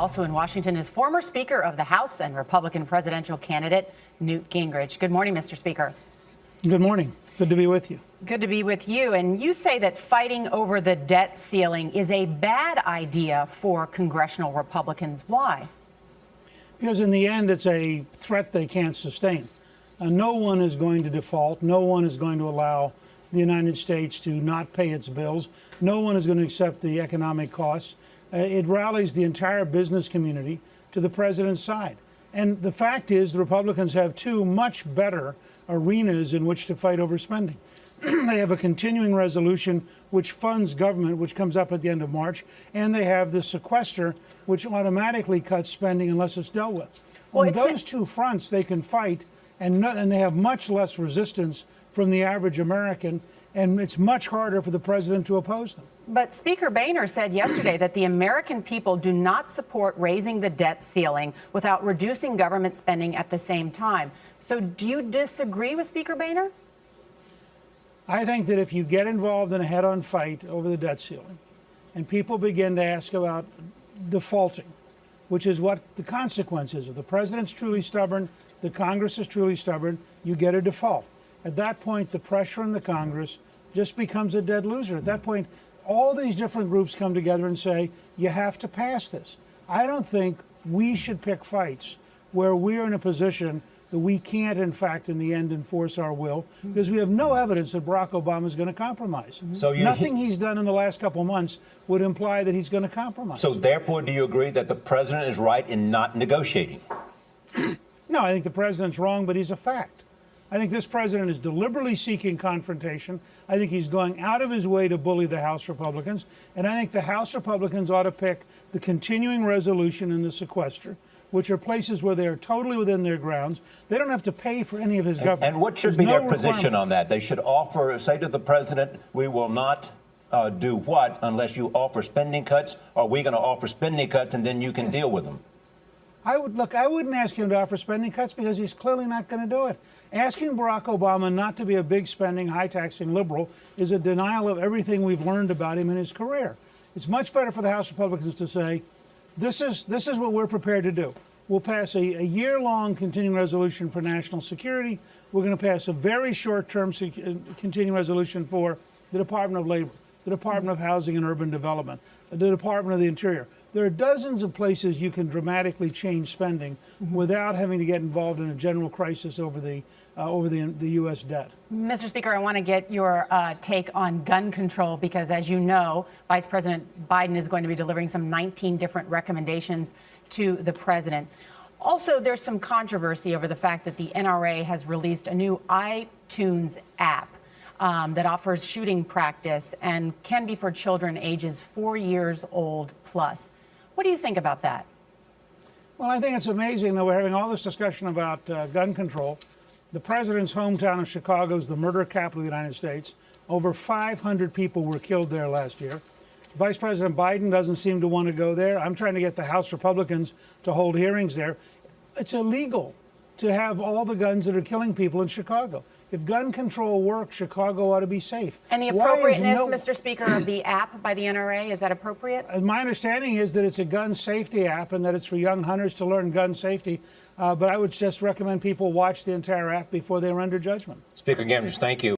Also in Washington is former Speaker of the House and Republican presidential candidate Newt Gingrich. Good morning, Mr. Speaker. Good morning. Good to be with you. Good to be with you. And you say that fighting over the debt ceiling is a bad idea for congressional Republicans. Why? Because in the end, it's a threat they can't sustain. No one is going to default. No one is going to allow the United States to not pay its bills. No one is going to accept the economic costs. It rallies the entire business community to the president's side. And the fact is, the Republicans have two much better arenas in which to fight over spending. They have a continuing resolution which funds government, which comes up at the end of March, and they have the sequester, which automatically cuts spending unless it's dealt with. On those two fronts, they can fight, and they have much less resistance from the average American, and it's much harder for the president to oppose them. But Speaker Boehner said yesterday that the American people do not support raising the debt ceiling without reducing government spending at the same time. So do you disagree with Speaker Boehner? I think that if you get involved in a head-on fight over the debt ceiling and people begin to ask about defaulting, which is what the consequence is. If the president's truly stubborn, the Congress is truly stubborn, you get a default. At that point, the pressure on the Congress just becomes a dead loser. At that point, all these different groups come together and say, you have to pass this. I don't think we should pick fights where we're in a position that we can't, in fact, in the end, enforce our will, because we have no evidence that Barack Obama is going to compromise. So nothing he's done in the last couple of months would imply that he's going to compromise. So therefore, do you agree that the president is right in not negotiating? No, I think the president's wrong, but he's a fact. I think this president is deliberately seeking confrontation. I think he's going out of his way to bully the House Republicans. And I think the House Republicans ought to pick the continuing resolution and the sequester, which are places where they are totally within their grounds. They don't have to pay for any of his government. And what should be their position on that? They should offer, say to the president, we will not do what unless you offer spending cuts, or we're going to offer spending cuts and then you can deal with them. I wouldn't ask him to offer spending cuts because he's clearly not going to do it. Asking Barack Obama not to be a big spending, high taxing liberal is a denial of everything we've learned about him in his career. It's much better for the House Republicans to say, this is what we're prepared to do. We'll pass a year-long continuing resolution for national security. We're going to pass a very short-term continuing resolution for the Department of Labor, the Department of Housing and Urban Development, the Department of the Interior. There are dozens of places you can dramatically change spending without having to get involved in a general crisis over the U.S. debt. Mr. Speaker, I want to get your take on gun control because, as you know, Vice President Biden is going to be delivering some 19 different recommendations to the president. Also, there's some controversy over the fact that the NRA has released a new iTunes app that offers shooting practice and can be for children ages 4 years old plus. What do you think about that? Well, I think it's amazing that we're having all this discussion about gun control. The president's hometown of Chicago is the murder capital of the United States. Over 500 people were killed there last year. Vice President Biden doesn't seem to want to go there. I'm trying to get the House Republicans to hold hearings there. It's illegal to have all the guns that are killing people in Chicago. If gun control works, Chicago ought to be safe. And the appropriateness, Mr. Speaker, of the app by the NRA, is that appropriate? My understanding is that it's a gun safety app and that it's for young hunters to learn gun safety. But I would just recommend people watch the entire app before they render judgment. Speaker Gingrich, thank you.